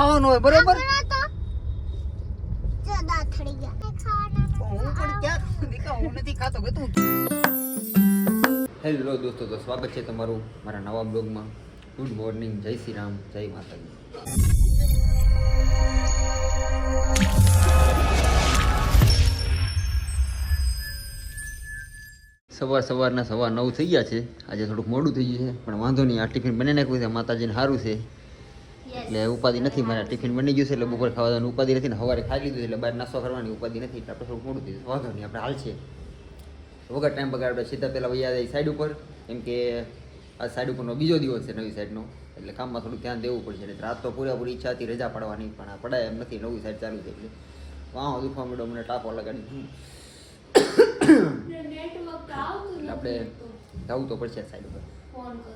ખાવાનું હોય બરોબર. હેલો દોસ્તો, તો સ્વાગત છે તમારું મારા નવા બ્લોગમાં. ગુડ મોર્નિંગ, જય શ્રી રામ, જય માતાજી. સવારના 9:15 થઈ ગયા છે. આજે થોડુંક મોડું થઈ ગયું છે, પણ વાંધો નહીં. આ ટિફિન બની નાખ્યું છે, માતાજીને સારું છે એટલે ઉપાધિ નથી. મારા ટિફિન બની ગયું છે એટલે બપોર ખાવાનું ઉપાધિ નથી ને. સવારે ખાઈ લીધું એટલે બહાર નાસ્તો કરવાની ઉપાધિ નથી, એટલે આપણે થોડુંક મોડું થઈ જશે. વાંધો નહીં, આપણે હાલ છે વગર ટાઈમ બગાડ. આપણે સીધા પહેલાં વૈયા જાય સાઈડ ઉપર, કેમ કે આ સાઈડ ઉપરનો બીજો દિવસ છે નવી સાઈડનો, એટલે કામમાં થોડુંક ધ્યાન દેવું પડશે. એટલે રાત તો પૂરેપૂરી ઈચ્છા હતી રજા પાડવાની, પણ આ પડાય એમ નથી. નવી સાઈડ ચાલુ છે એટલે વાહ દુખવા માંડ્યો, મને ટાપો લગાડી. આપણે જવું તો પડશે સાઈડ ઉપર,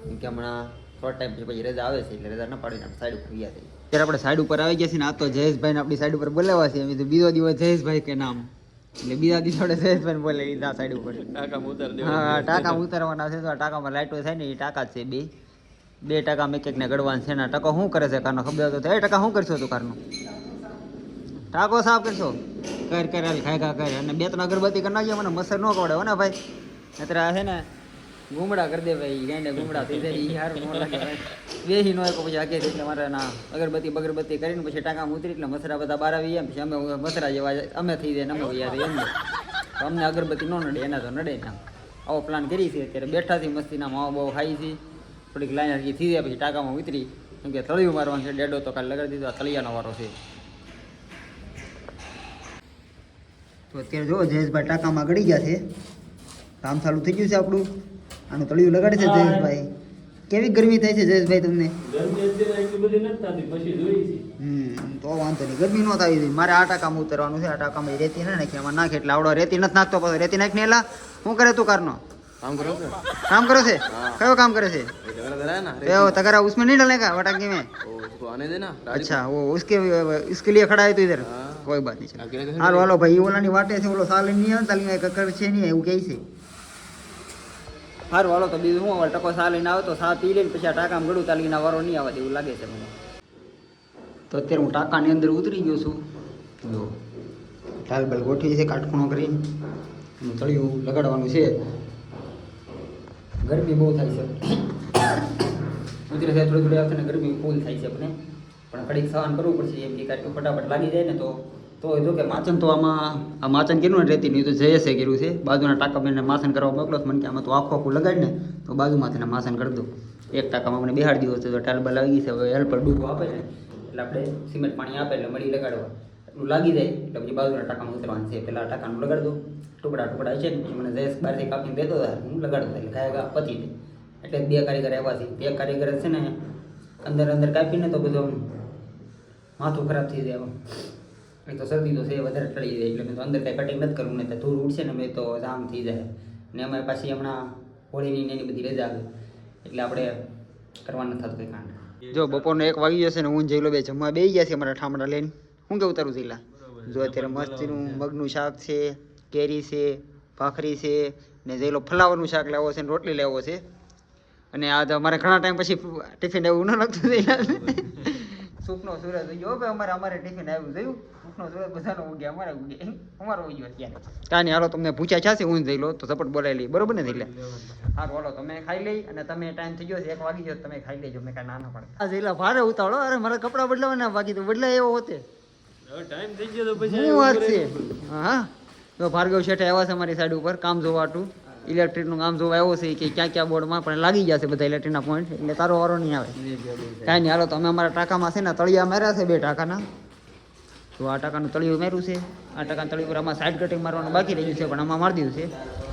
કેમ કે હમણાં થોડા ટાઈમ પછી રજા આવે છે, એટલે રજા ન પાડીને આપણે સાઈડ ઉપર ગયા થઈ. ત્યારે આપણે સાઈડ ઉપર આવી ગયા છીએ ને. આ તો જયેશભાઈને આપણી સાઈડ ઉપર બોલાવ્યા છે. એમ તો બીજો દિવસ જયેશભાઈ કે નામ, એટલે બીજા દિવસે આપણે જયેશભાઈને બોલે લીધા સાઈડ ઉપર. હા, ટાંકા ઉતારવાના છે. તો આ ટાંકામાં લાઈટો થાય ને, એ ટાંકા છે બે ટાંકા એક એકને ગળવાન છે ને. ટકો શું કરે છે કારનો ખબર તો એ ટકા શું કરશો તું કારનો ટાંકો સાફ કરશો? કર ખાય કરે. અને 2-3 અગરબત્તી કરી નાખીએ, મને મસર ન કવડે હો ને ભાઈ. અત્યારે છે ને ગુમડા કરી દે ભાઈ, ગાંડે ગુમડા થઈ જાય. યાર ન લાગે ભાઈ, બેસી ન હોય પછી આગે. એટલે મારે ના અગરબત્તી કરીને પછી ટાંકામાં ઉતરી, એટલે મસરા બધા બહાર આવી એમ. પછી અમે મસરા જેવા અમે થઈ જાય ને અમે યાર એમ. તો અમને અગરબત્તી ન નડે, એના તો નડે ના. આવો પ્લાન કરી છે. અત્યારે બેઠાથી મસ્તીના માવા બહુ ખાઈ છે. થોડીક લાઈન હરકી થઈ જાય પછી ટાંકામાં ઉતરી, કેમ કે તળિયું મારવાનું છે. ડેડો તો કાલે લગાડી દીધો, આ તળિયાનો વારો છે. તો અત્યારે જો જયેશભાઈ ટાંકામાં ગળી ગયા છે. કામ ચાલુ થઈ ગયું છે આપણું. આનું તળિયું લગાડે છે જયેશભાઈ. કેવી ગરમી થાય છે જયેશભાઈ તમને? તો વાંધો નહીં, ગરમી ન થવી જોઈએ. મારે આ ટાંકામાં ઉતરવાનું છે. આ ટાંકામાં રેતી ના નાખી, એમાં નાખે એટલે આવડો. રેતી નથી નાખતો પછી રેતી નાખીને એલા શું કરે તું કારનો? કામ કરો છે? કયો કામ કરે છે? तगरा उसमें नहीं डालने का वटांगी में, उसको आने देना। अच्छा, वो इसके लिए खड़ा है तो इधर कोई बात नहीं. हाँ वालो भाई, ओला नहीं वाटे से ओलो साल नहीं है ताली में ककर छे नहीं है वो कैसे हार वालो. तो बीजू હું ટકો સા લઈને આવે તો સા પી લઈને પછી આ ટાંકામાં ગળું તાલીના વારો નહીં આવે એવું લાગે છે મને. તો અત્યારે હું ટાંકાની અંદર ઉતરી ગયો છું. જો ટાલ બલ ગોઠવી છે કાટખૂણો કરીને. તળિયું લગાડવાનું છે. ગરમી બહુ થાય છે. ઉતરે થાય થોડી આવશે ને ગરમી ફૂલ થાય છે આપણે, પણ ઘડીક સહન કરવું પડશે. એમ કે કાંઈ ફટાફટ લાગી જાય ને તો જો કે માચન તો આમાં આ માચન કર્યું ને રેતી નહીં તો જયેશે કર્યું છે. બાજુના ટાંકામાં એને માસન કરવા મોકલો મને કે આમાં તો આખું લગાડી ને તો બાજુમાંથી એને માસન કરી દો. એક ટાંકામાં મને બેહાડી દીધો છે. તો ટાલબલ આવી ગઈ છે. હવે હેલ્પર ડૂબો આપે ને એટલે આપણે સિમેન્ટ પાણી આપે એટલે મળી લગાડવા એટલું લાગી જાય એટલે પછી બાજુના ટાંકામાં ઉતરવાનું છે. પહેલાં ટાંકાનું લગાડ દો. ટુકડા છે ને પછી મને જયેશ બહારથી કાપીને દેતો હતા, હું લગાડતો એટલે ગાય પતી દે. એટલે 2 કારીગર આવ્યા છે. 2 કારીગર છે ને અંદર કાપીને તો બધું માથું ખરાબ થઈ જાય. એ તો શરદી તો છે વધારે ટળી જાય એટલે મેં તો અંદર કાંઈ કટિંગ નથી કરવું, ને તો ધૂળ ઉડશે ને મેં તો જામ થઈ જાય. ને અમારી પાછી હમણાં હોળીની એની બધી રજા આવે એટલે આપણે કરવા નથી થતું કંઈ કાંડ. જો બપોરનો 1 વાગી જશે ને હું જઈલો બે જમવા બેસી ગયા છે અમારા ઠામડા લઈને. શું કેવું તારું જઈલા? જો અત્યારે મસ્તીનું મગનું શાક છે, કેરી છે, ભાખરી છે ને જઈલો ફ્લાવરનું શાક લેવો છે ને રોટલી લેવો છે. અને આ તો અમારે ઘણા ટાઈમ પછી ટિફિન એવું ન લાગતું જઈલા. સુખનો સૂરજ ઉગ્યો ભાઈ, અમારે ટિફિન આવ્યું જોયું. સુખનો સૂરજ બધાનો ઉગ્યા, અમારો ઉગ્યો અત્યારે. કાંઈ હાલો, તમને પૂછ્યા છે હું જઈ લો તો ઝપટ બોલાવી લઈ, બરોબર ને જઈલા? હા બોલો, તમે ખાઈ લઈ અને તમે ટાઈમ થઈ ગયો છે 1 વાગી ગયો, તમે ખાઈ લેજો. મેં કાંઈ ના પડે. આ જઈલા ભારે ઉતાવળો. અરે મારા કપડાં બદલાવાના બાકી તો બદલાય એવો હોતે. ટાઈમ થઈ ગયો તો પછી શું વાત છે? હા, તો ભાર્ગવ શેઠ આવ્યા છે અમારી સાઈડ ઉપર કામ જોવાટું. ઇલેક્ટ્રિકનું કામ જોવા આવ્યો છે કે ક્યાં બોર્ડમાં પણ લાગી ગયા છે બધા ઇલેક્ટ્રિકના પોઈન્ટ, એટલે તારો વારો નહીં આવે. કાંઈ નહીં હાલો, તો અમે અમારા ટાંકામાં છે ને તળિયા માર્યા છે 2 ટાંકાના. તો આ ટાંકાનું તળિયું માર્યું છે. આ ટાંકાનું તળિયું પર આમાં સાઈડ કટિંગ મારવાનું બાકી રહી ગયું છે, પણ આમાં મારી દીધું છે.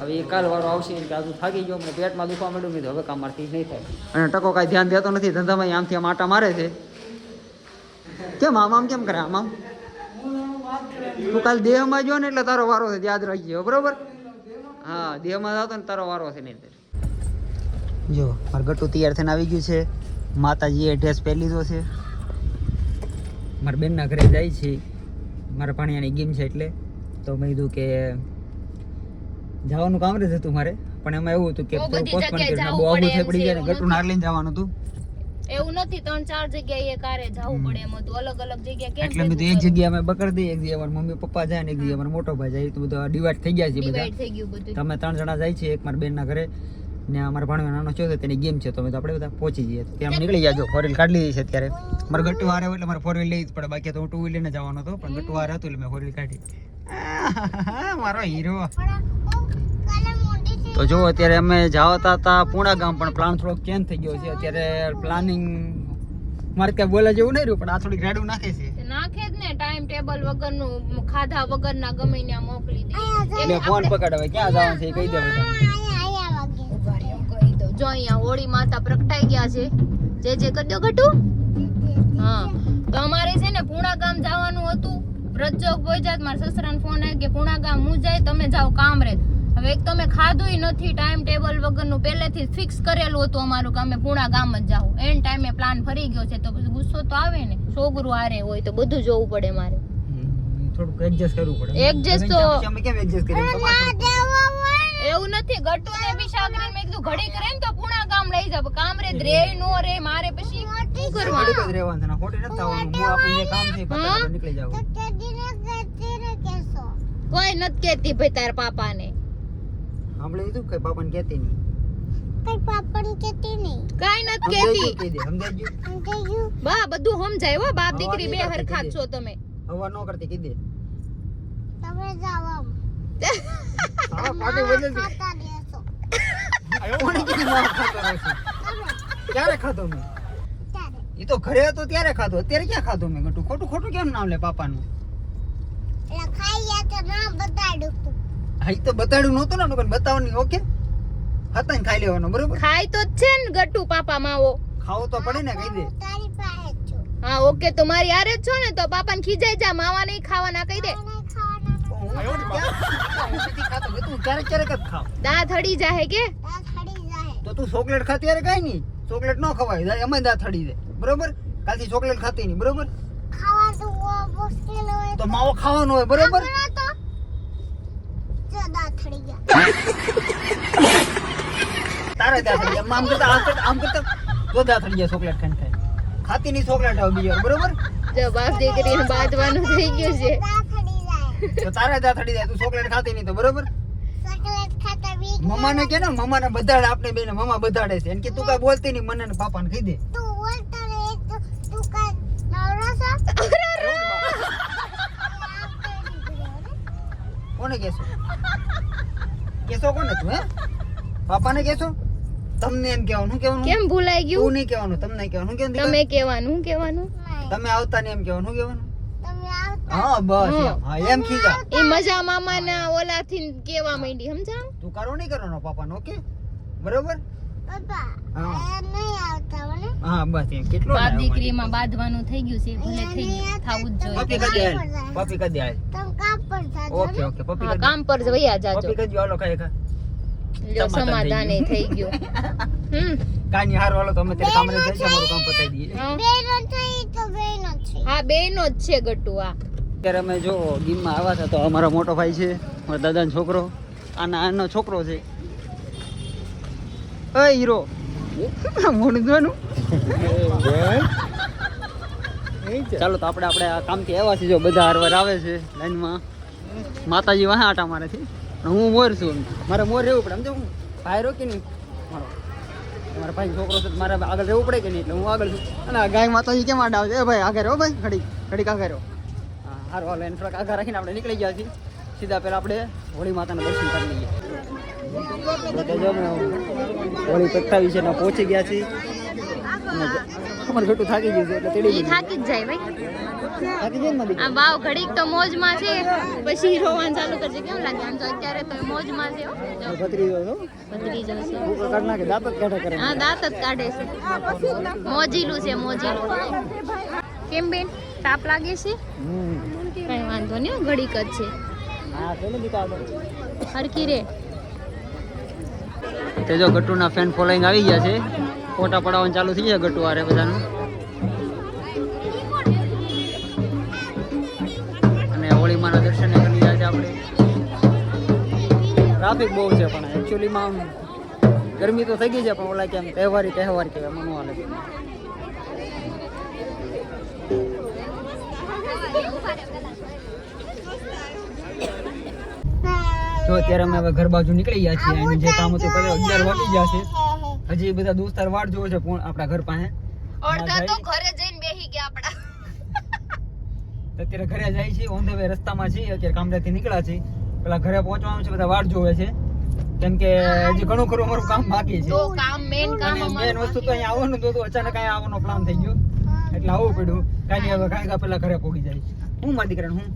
હવે એ કાલ વારો આવશે કે આજુ થાકી ગયો, મને પેટમાં દુખવા માંડ્યું, મેં હવે કામ મારથી નહીં થાય. અને ટકો કાંઈ ધ્યાન દેતો નથી ધંધામાં, આમથી આમ આટા મારે છે. કેમ આમ કેમ કરે? આમ તું કાલ દેહમાં જો ને એટલે તારો વારો છે, યાદ રાખજો બરોબર? હા, દેહમાં જતો ને તારો વારો છે નહીં. જો મારું ગટ્ટુ તૈયાર થઈને આવી ગયું છે. માતાજીએ ડ્રેસ પહેરી લીધો છે. મારા બેનના ઘરે જાય છે. મારા પાણીયાની ગેમ છે એટલે તો મેં કીધું કે જવાનું કામ નથી હતું મારે, પણ એમાં એવું હતું કે પોસ્ટપોન કર્યું. બહુ આગું થઈ પડી જાય ને ગટ્ટુ નાર લઈને જવાનું હતું એવું નથી 3-4 જગ્યાએ કારે જવું પડે એમ હતું અલગ અલગ જગ્યા કેમ એટલે બધું એક જગ્યાએ અમે બકર દઈએ, એક જગ્યાએ અમારા મમ્મી પપ્પા જાય ને એક જગ્યાએ અમારો મોટો ભાઈ જાય, તો બધું ડિવાઈડ થઈ ગયા છે બધા. ડિવાઈડ થઈ ગયું બધું. તમે 3 જણા જાય છે, એક મારા બેન ના ઘરે ને અમારા ભાણો નાનો છે તેની ગેમ છે, તો અમે તો આપણે બધા પહોંચી જઈએ. ત્યાં નીકળી જાજો. 4 વ્હીલ કાઢી લીધી છે અત્યારે. મારે ગટ્ટુ હારે હોય એટલે મારે 4 વ્હીલ લેવી જ પડે, બાકી તો હું 2 વ્હીલ લઈને જવાનો હતો, પણ ગટ્ટુ હારે હતું એટલે મેં 4 વ્હીલ કાઢી. મારો હીરો. તો જો અત્યારે અમે જવાતા હતા પૂણા ગામ, પણ પ્લાન થોડોક ચેન્જ થઈ ગયો છે. અત્યારે પ્લાનિંગ મારે ક્યાં બોલા જેવું નહીં રહ્યું, પણ આ થોડીક રેડું નાખે છે. નાખે જ ને, ટાઈમ ટેબલ વગરનું, ખાધા વગરના ગમે ત્યાં મોકલી દે. એટલે ફોન પકડાવે ક્યાં જવાનું છે એ કહી દે બધા. જો અહીંયા હોળી માતા પ્રગટાઈ ગયા છે. જે કરજો ગટુ. હા, તો અમારે છે ને પૂણા ગામ જવાનું હતું. રજોગ બોજાત મારા સસરાનો ફોન આવ્યો કે પૂણા ગામ હું જાય, તમે જાઓ કામરેજ. હવે એક તો મેં ખાધુંય નથી, ટાઈમ ટેબલ વગરનું પહેલેથી ફિક્સ કરેલું હતું અમારું કે અમે પૂણા ગામ જ જાવું. એન ટાઈમે પ્લાન ફરી ગયો છે, તો પછી ગુસ્સો તો આવે ને. છોકરું હારે હોય તો બધું જોવું પડે મારે. થોડુંક એડજસ્ટ કરવું પડે. એડજસ્ટ તો અમે કેમ એડજસ્ટ કરીએ? એવું નથી. ગટ્ટુ ને બિશાગરી મેં કીધું ઘડી કરે ને તો પૂણા ગામ લઈ જાવ. કામરેજ રે નો રે મારે પછી શું કરવાનું? ઘડીક જ રહેવાનું છે ને, ખોટી નથી થવાનું. હું આપણું જે કામ છે એ પતાવી દઈને નીકળી જાવ. કોઈ નથી કેતી ભાઈ તાર પાપાને. આપણે કીધું કે પાપાને કહેતી નહીં. કાઈ નથી કેતી. કહી દે, સમજાઈ બા બધું સમજાય હો. બાપ દીકરી બે હરખા જ છો તમે. હવા ન કરતી કહી દે. હા, પાટી બદલ કોણે કીધું ના ખાતો રહેશે? ક્યારે ખાધો મેં? એ તો ઘરે હતો ત્યારે ખાધો, અત્યારે ક્યાં ખાધો મેં? ગટુ ખોટું ખોટું કેમ નામ લે પાપાનું? હા, ઈ તો બતાડ્યું નહોતું ને, પણ બતાવવાની ઓકે હતા ને ખાઈ લેવાનો બરોબર. ખાય તો જ છે ને ગટ્ટુ પાપા માવો. ખાવું તો પડે ને, કહી દે. હા ઓકે, તો મારી હારે જ છો ને, તો પાપાને ખીજાઈ જા. માવા નહીં ખાવાના કહી દે. ક્યારેક ક્યારેક જ ખાવ. દાંત હડી જાહે કે? તો તું ચોકલેટ ખાતી યારે કઈ નહીં, ચોકલેટ ન ખવાય, અમે દાંત હડી જાય બરોબર. કાલથી ચોકલેટ ખાતી નહીં બરોબર. તો માવો ખાવાનો હોય બરોબર. તારે દાંત હડી જાય. આમ કરતા તો દાંત હડી જાય ચોકલેટ ખાઈને. ખાતી નહીં ચોકલેટ હવે બીજી વાર બરોબર. જો બાપ દીકરીને બાંધવાનું થઈ ગયું છે. તો તારે દાંત હડી જાય, તું ચોકલેટ ખાતી નહીં તો બરોબર. મમ્માને કે ને, મમ્માને બધાડે, આપણે બેને મમ્મા બધાડે છે. એને કે તું કઈ બોલતી નહીં, મને ને પાપાને કહી દે. કોને કેશો? કેશો કોને તું? હે પાપાને કેશો? તમને એમ કહેવાનું? શું કહેવાનું? કેમ ભૂલાઈ ગયું? તું નહીં કહેવાનું, તમને કહેવાનું. શું કહેવાનું? તમે કહેવાનું. શું કહેવાનું? તમે આવતા ને એમ કહેવાનું. શું કહેવાનું? હા બસ એમ. હા એમ ખીજા. એ મજા મામાના ઓલાથી કેવા માંડી, સમજાવ? તું કરો નહીં કરવાનો પાપાને, ઓકે બરોબર. હા બસ એમ. કેટલો બાપ દીકરીમાં બાંધવાનું થઈ ગયું છે, ભલે થઈ ગયું, થાવું જ પપ્પી જોઈએ. કદી આય, પપ્પી કદી આય. ઓકે ઓકે પપ્પી હા, કદી. કામ પર વયા જાજો. પપ્પી કદી હાલો ખાય ખા. લ્યો સમાધાને થઈ ગયું. કાની હાર વાળો તો અમે તેરે કામ રે જશે, અમારું કામ પતાઈ દઈએ. હા બેનો જ છે ગટ્ટુ. આ અત્યારે અમે જો ગીમમાં આવ્યા હતા, તો અમારો મોટો ભાઈ છે, મારા દાદાનો છોકરો, આનો છોકરો છે. ઓય હીરો મોઢું જોવાનું. ચાલો તો આપણે આ કામથી આવ્યા છીએ. જો બધા હારવાર આવે છે લાઈનમાં. માતાજી વાહ આટા મારે છે, હું મોર છું. મારે મોર રહેવું પડે, સમજો. હું ભાઈ રોકી નહીં મારો, મારા ભાઈ છોકરો છે, મારે આગળ રહેવું પડે કે નહીં, એટલે હું આગળ છું. અને આ ગાય માતાજી કેમ આડા આવે છે? ભાઈ આગળ રહો, ભાઈ ઘડીક આગળ રહો. હા હારું હાલો, એને થોડાક આગળ રાખીને આપણે નીકળી ગયા છીએ. સીધા પહેલાં આપણે હોળી માતાના દર્શન કરી લઈએ. હોળી પ્રગટાવી છે ને પહોંચી ગયા છીએ. અમારે ઘટું થાકી ગયું છે એટલે તેડી ઈ થાકી જ જાય ભાઈ. થાકી જાય ને. આ વાવ ઘડીક તો મોજમાં છે, પછી રોવાનું ચાલુ કરશે. કેમ લાગે? આમ તો અત્યારે તો મોજમાં છે. હો ભત્રીજો છો, ભત્રીજો છે. ભૂકો કાઢ નાખે, દાંત જ કાઢે કરે. હા દાંત જ કાઢે છે. મોજીલું છે, મોજીલું. કેમ બેન, તાપ લાગે છે? કઈ વાંધો નહીં, ઘડીક જ છે. હા કેમ દીકા હરકી રે. તે જો ગટ્ટુના ફેન ફોલોઈંગ આવી ગયા છે, ફોટા પડાવવાનું ચાલુ થઈ જાય ગટ્ટુ આરે બધાનું. અને હોળીમાના દર્શન કરી રહ્યા છે આપણે. ટ્રાફિક બહુ છે, પણ એકચ્યુઅલીમાં ગરમી તો થઈ ગઈ છે, પણ ઓલા કેમ તહેવારી કહેવાય મનવા લાગે. જો અત્યારે અમે હવે ઘર બાજુ નીકળી ગયા છીએ અને જે કામ હતું પહેલા 11 વાગી ગયા છે હજી બધા દોસ્તાર વાટ જોવે છે આપણા ઘર પાસે અડધા તો ઘરે જઈને બેહી ગયા આપડા અત્યારે ઘરે જાય છે ઓન ધ વે રસ્તામાં છીએ અત્યારે કામરેથી નીકળ્યા છે પેલા ઘરે પહોંચવાનું છે બધા વાટ જોવે છે કેમ કે હજી ઘણું ખરું અમારું કામ બાકી છે તો કામ મેન કામ મેન અમારું વસ્તુ તો અહીંયા આવવાનું હતું તો અચાનક અહીંયા આવવાનો પ્લાન થઈ ગયો એટલે આવવું પડ્યું કાંઈ હવે કાંઈ પેલા ઘરે પહોંચી જાય હું મારી દીકરાને હું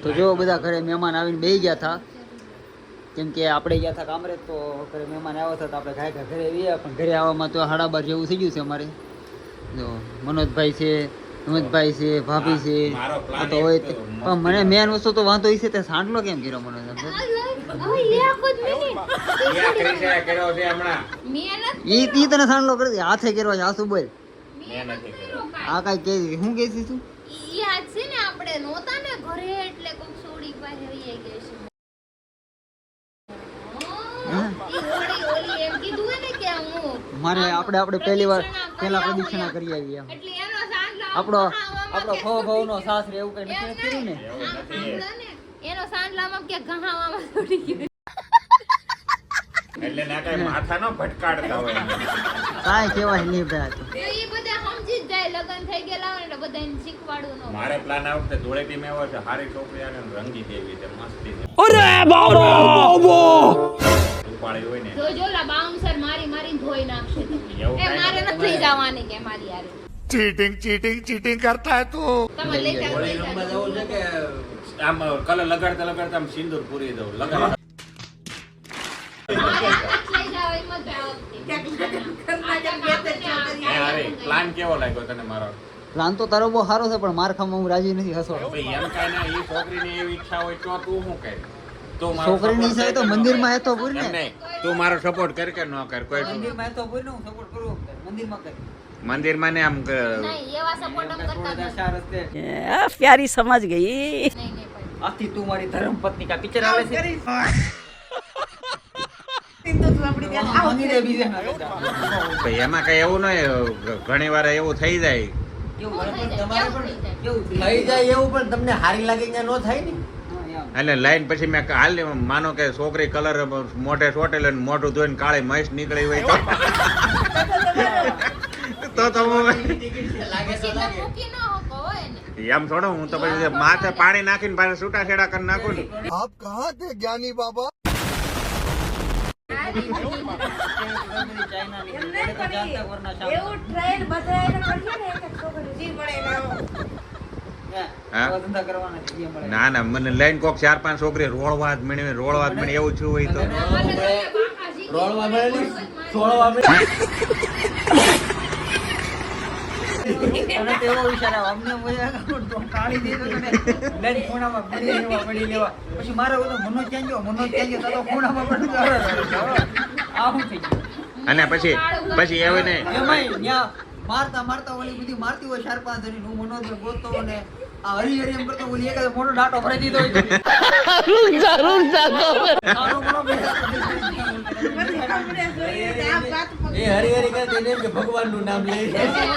તો જો બધા ઘરે મહેમાન આવીને બેસી ગયા હતા કેમ કે આપણે ગયા હતા કામરેજ તો ઘરે મહેમાન આવ્યા હતા તો આપણે ઘાય ઘરે આવ્યા પણ ઘરે આવવામાં તો 12:30 જેવું થઈ ગયું છે અમારે જો મનોજભાઈ છે હિંમતભાઈ છે ભાભી છે આ તો હોય પણ મને મેન વસ્તુ તો વાંધો એ છે તે સાંડલો કેમ કર્યો મને ઈ તને સાંડલો કરી દે હાથે કર્યો છે આસુ બોલ આ કઈ કે હું કેસી છું યાદ છે ને આપણે નહોતા ને ઘરે એટલે કોક સોડી પાસે વહી ગઈ છે ઓલી એમ કીધું હે ને કે હું મારે આપણે પહેલી વાર પહેલા પ્રદક્ષિણા કરી આવી એમ એટલે એનો સાંડલો આપણો ભાવનો સાસ રે એવું કઈ નથી કર્યું ને એનો સાંડલામાં કે ગહાવામાં છોડી ગયો એટલે ના કઈ માથાનો ભટકાડતા હોય કાંઈ કહેવાય નહીં ભાઈ તો એ બધા સમજી જ જાય લગન થઈ ગયેલા હોય એટલે બધાને શીખવાડવું ન મારે પ્લાન આ વખતે ધૂળેટી મેં આવ્યો છે હારી છોકરી અને રંગી દેવી છે મસ્તી છે ઉપાડી હોય ને જો જોલા બાઉન્સર મારીને ધોઈ નાખશે તમને એવું એ કાંઈ મારે નથી જવાની કે મારી યાર चीटिंग करता है तू તમે લઈ જાઓ લઈ જાઓ આમ કલર લગાડતા આમ સિંદૂર પૂરી દઉં લગાડ મારે હાથ લઈ જાઓ એમ જ અરે પ્લાન કેવો લાગ્યો તને મારો પ્લાન તો તારો બહુ સારો છે પણ માર ખાવામાં હું રાજી નથી હસવા ભાઈ એમ કાંઈ ના એ છોકરીની એવી ઈચ્છા હોય તો તું શું કહે તો મારો છોકરીની support છે તો કર કે ન મંદિરમાં કર? એ તો પૂર ને એમ નહીં તું મારો સપોર્ટ કર કે ન કર કોઈ મંદિરમાં એ તો પૂર ને હું સપોર્ટ કરું મંદિરમાં કર મંદિરમાં ને આમ નહીં એવા સપોર્ટ અમે કરતા નથી દશા રસ્તે प्यारी समझ गई નહીં નહીં ભાઈ આથી તું મારી ધર્મપત્ની કા પિક્ચર આવે છે મંદિરે બીજે ના કરતા. ભાઈ એમાં કઈ એવું નહીં ઘણી વાર એવું થઈ જાય કેવું થઈ જાય, તમારે કેવું પણ થઈ જાય? કેવું થઈ જાય એવું પણ તમને હારી લાગે ત્યાં ન થાય ને હા, એમ. એટલે લાઈન પછી મેં હાલ માનો કે છોકરી કલર મોઢે ચોટેલો ને મોઢું ધોઈને કાળી મહેશ નીકળી હોય તો લાગે તો પછી લાગે મૂકી ન શકો હોય ને એમ થોડો હું તો પછી માથે પાણી નાખીને પાછા છૂટા છેડા કરી નાખું ને आप कहाँ थे ज्ञानी बाबा ચાઇનાની એટલે તો જાણતા વરના શામ. હા? આવા ધંધા કરવાના છે, એ મળે. ના ના મને લઈને કોક 4-5 છોકરી રોળવા જ મળી એવું છું હોય તો રોડમાં મળેલી સોળવા મળેલી તને તો એવો વિચાર આવે, અમને મજા આવે, તો કાઢી દે તો તને લઈને ખૂણામાં પડી લેવા. પછી મારે બધું મનોજ ક્યાં ગયો તો તો ખૂણામાં પડી ગયો. આ શું થઈ ગયું? અને પછી એવું નહીં એમાંય ન્યા મારતા ઓલી બધી મારતી હોય 4-5 જણી, હું મનોજ ગોતતો અને આ હરી એમ કરતો ઓલી એક મોટો ડાટો ભરાઈ દીધો હોય. નાનો મોટો એ હરી હરી કરે તેને એમ કે ભગવાનનું નામ લે પછી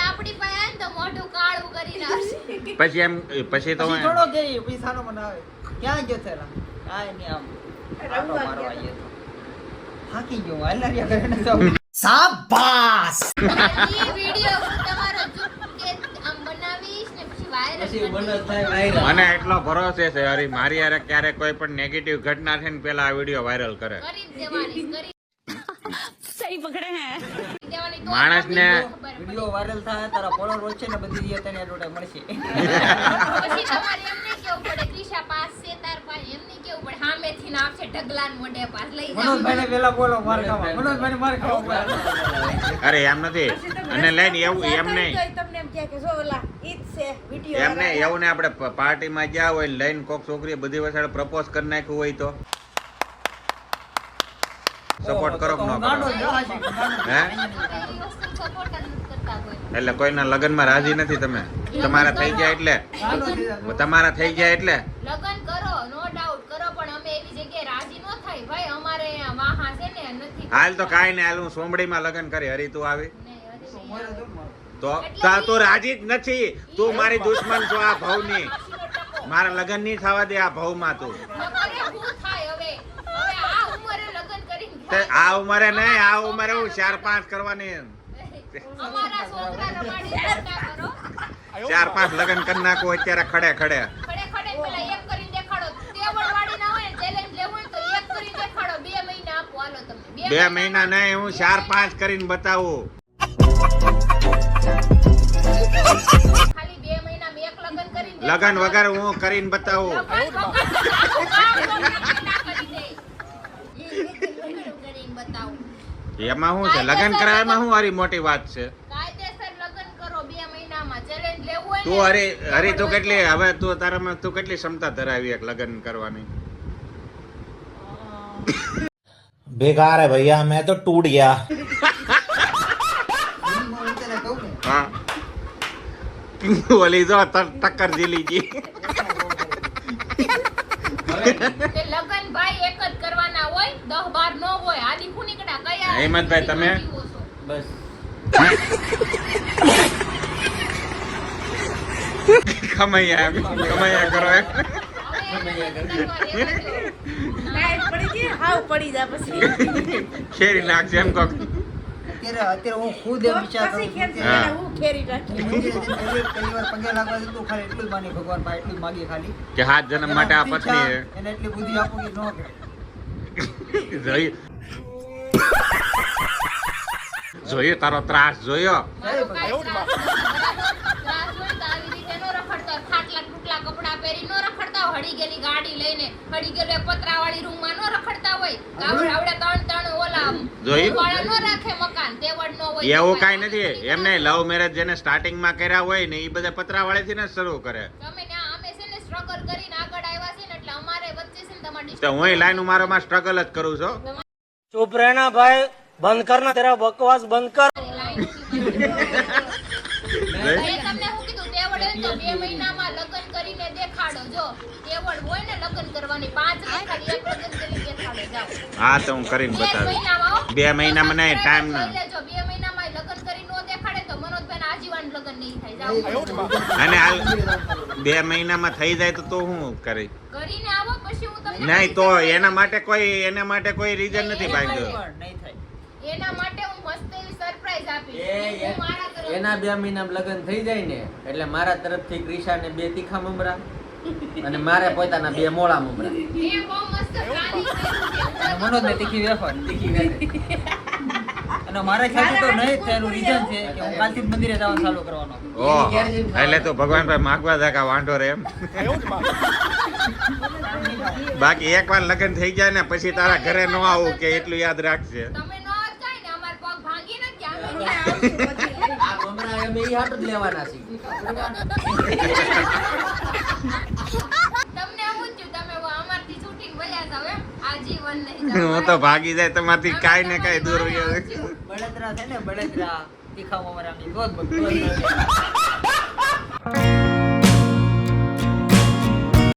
આપણી પાસે આવે ને તો મોઢું કાળું કરી નાખશે પછી તો પછી થોડો ગઈ પૈસાનો બનાવે ક્યાં ગયો થેલા કાંઈ નહીં આમ આટો મારવા આવ્યો તો. થાકી ગયો હું, હાલ્યા રહ્યા ઘરે ન જાઉં. શાબાશ ઈ વિડિયો તમારો કે આમ બનાવીશ ને પછી વાયરલ પછી મનોજ થાય વાયરલ મને એટલો ભરોસે છે હરી મારી યારે ક્યારેક કોઈ પણ નેગેટિવ ઘટના છે ને પેલા આ વિડીયો વાયરલ કરે કરી જ દેવાની सही पकड़े हैं દેવાની તો માણસને ખબર પડે. વિડિયો વાયરલ થાય તારા ફોલોવર છે ને બધી રીતે તને એડવર્ટાઈઝ મળશે. પછી તમારે એમ નહીં કેવું પડે ક્રિશા પાસ છે તાર પાસે એમ નહીં કેવું પડે સામેથી ને આપશે ઢગલાન મોઢે પાસ લઈ જાવ મનોજભાઈને પહેલા બોલો માર ખાવા. મનોજભાઈને માર ખાવા પડે. અરે એમ નથી અને લઈને એવું એમ નહીં એમ નહીં એવું ને આપણે પાર્ટીમાં ગયા હોય લઈને કોક છોકરીએ બધી વસાડે પ્રપોઝ કરી નાખ્યું હોય તો સપોર્ટ કરો કે ન ગાંડો કરો જ હાશી, ગાંડો જ. હે એવી વસ્તુ સપોર્ટ જ નથી કરતા કોઈ એટલે કોઈના લગ્નમાં રાજી નથી તમે તમારા થઈ ગયા એટલે ગાંડો થઈ જાય. તમારા થઈ ગયા એટલે લગન કરો નો ડાઉટ કરો પણ અમે એવી જગ્યાએ રાજી ન થાય ભાઈ અમારે અહીંયા વાહા છે ને નથી હાલ તો કાંઈ નહીં હાલ હું સોમડીમાં લગ્ન કરી હરી તું આવી નહીં, હજી મોરે નહીં. જો ને મારે. તો તું રાજી જ નથી તું મારી દુશ્મન છો આ ભાવની માસીનો ટકો. મારા લગ્ન નહીં થવા દે આ ભાવમાં તું અરે હું થાય હવે આ ઉંમરે લગ્ન કરીને તે આ ઉંમરે નહીં, આ ઉંમરે હું 4-5 કરવાની, અમારા છોકરા રમાડી ચિંતા કરો 4-5 લગ્ન કરી નાખું અત્યારે ખડે ખડે. ખડે ખડે પેલા એક કરીને દેખાડો તેવડ વાળી ના હોય ચેલેન્જ લેવું હોય તો એક કરીને દેખાડો 2 મહિના આપો હાલો તમને 2 મહિના નહીં, હું 4-5 કરીને બતાવું. ખાલી 2 મહિનામાં એક લગ્ન કરીને લગન વગર હું કરીને બતાવું. એમાં શું છે લગન કરાવવામાં શું હારી મોટી વાત છે? કાયદેસર લગ્ન કરો 2 મહિનામાં ચેલેન્જ લેવું હોય તું હરી તું કેટલી હવે તું તારામાં તું કેટલી ક્ષમતા ધરાવી એક લગન કરવાની? बेकार है भैया मैं तो टूट गया. હા ઓલી જો ટક્કર જીલી જી. તે લગન ભાઈ એક જ કરવાના હોય 10-12 નો હોય આદી ફુનીકડા કયા હેમંતભાઈ, તમે? બસ કમાયા કરો એમ. हाउ पड़ी जा પછી ખેરી નાખશે એમ કોક. અત્યારે હું ખુદ એમ વિચાર કરું છું કે હા. હું ખેરી નાખી હું મંદિરે જઈને પહેલી વાર પગે લાગવા જતો ખાલી એટલું જ માની ભગવાન પાસે એટલું જ માગીએ ખાલી કે 7 જન્મ માટે આ પત્ની હે. એને એટલી બુદ્ધિ આપો કે ન કરે. જોયું તારો ત્રાસ જોયો? મારો કાંઈ ત્રાસ હોય તો આવી રીતે નો રખડતો ખાટલા ટૂટલા કપડા પહેરી નો રખડતા હોય હળી ગયેલી ગાડી લઈને હળી ગયેલો પતરાવાળી રૂમમાં નો રખડતા હોય આવડે 3 ઓલા જોયું? વાળા નો રાખે મકાન તેવડ નો હોય એવું કાંઈ નથી. એમને લવ મેરેજ જેને સ્ટાર્ટિંગમાં કર્યા હોય ને એ બધા પતરાવાળેથી ને જ શરૂ કરે. તમે ને અમે છે ને સ્ટ્રગલ કરીને આગળ આવ્યા છે ને એટલે અમારે વચ્ચે છે ને તમારી તો હું લાઈન મારોમાં સ્ટ્રગલ જ કરું છું. चुप रहना भाई, बंद करना तेरा बकवास बंद कर. મેં તમને શું કીધું તેવડ હોય તો 2 મહિનામાં લગ્ન કરીને દેખાડો જો તેવડ હોય ને લગ્ન કરવાની 5 નહીં ખાલી એક લગ્ન કરીને દેખાડો જાઓ હા તો હું કરીને 2 બતાવીશ. મહિનામાં 2 મહિનામાં નહીં, ટાઈમ ના. જો 2 મહિનામાં લગ્ન કરી નો દેખાડે તો મનોજભાઈ આજીવન લગ્ન નહીં થાય જાઓ અને હાલ 2 મહિનામાં થઈ જાય તો હું કરી કરીને આવો પછી હું તમને નહીં તો એના માટે કોઈ રીઝન નથી ભાઈ. પણ નહીં થાય. એના માટે હું મસ્ત એવી સરપ્રાઈઝ આપીશ એ હું મારા તરફથી એના 2 મહિનામાં લગ્ન થઈ જાય ને એટલે મારા તરફથી ક્રિશાને 2 તીખા મમરા અને મારે પોતાના 2 મોળા મમરા. એ બહુ મસ્ત પ્લાનિંગ કર્યું છે અને મનોજને તીખી વેફર. તીખી વેફર. અને મારા ખ્યાલથી તો નહીં જ થાય. એનું રીઝન છે કે હું કાલથી જ મંદિરે જવાનું ચાલુ કરવાનો. ઓહો એટલે તો ભગવાન ભાઈ માગવા જાકા વાંઢો રે એમ. બાકી એકવાર લગ્ન થઈ જાય ને પછી તારા ઘરે ન આવું કે એટલું યાદ રાખશે. તમે નો જ જાય ને અમાર પગ ભાંગી ન ગયા આ મમરા અમે ઈ હાટુ જ લેવાના છીએ. તમને આવું જ થયું તમે અમારથી છૂટીને વયા જાવ એમ આજીવન નહીં જાવ હું તો ભાગી જાય તમારથી કાંઈ ને કાંઈ દૂર રહ્યો. બળતરા છે ને બળતરા તીખા મમરાની. રોજ બગડે.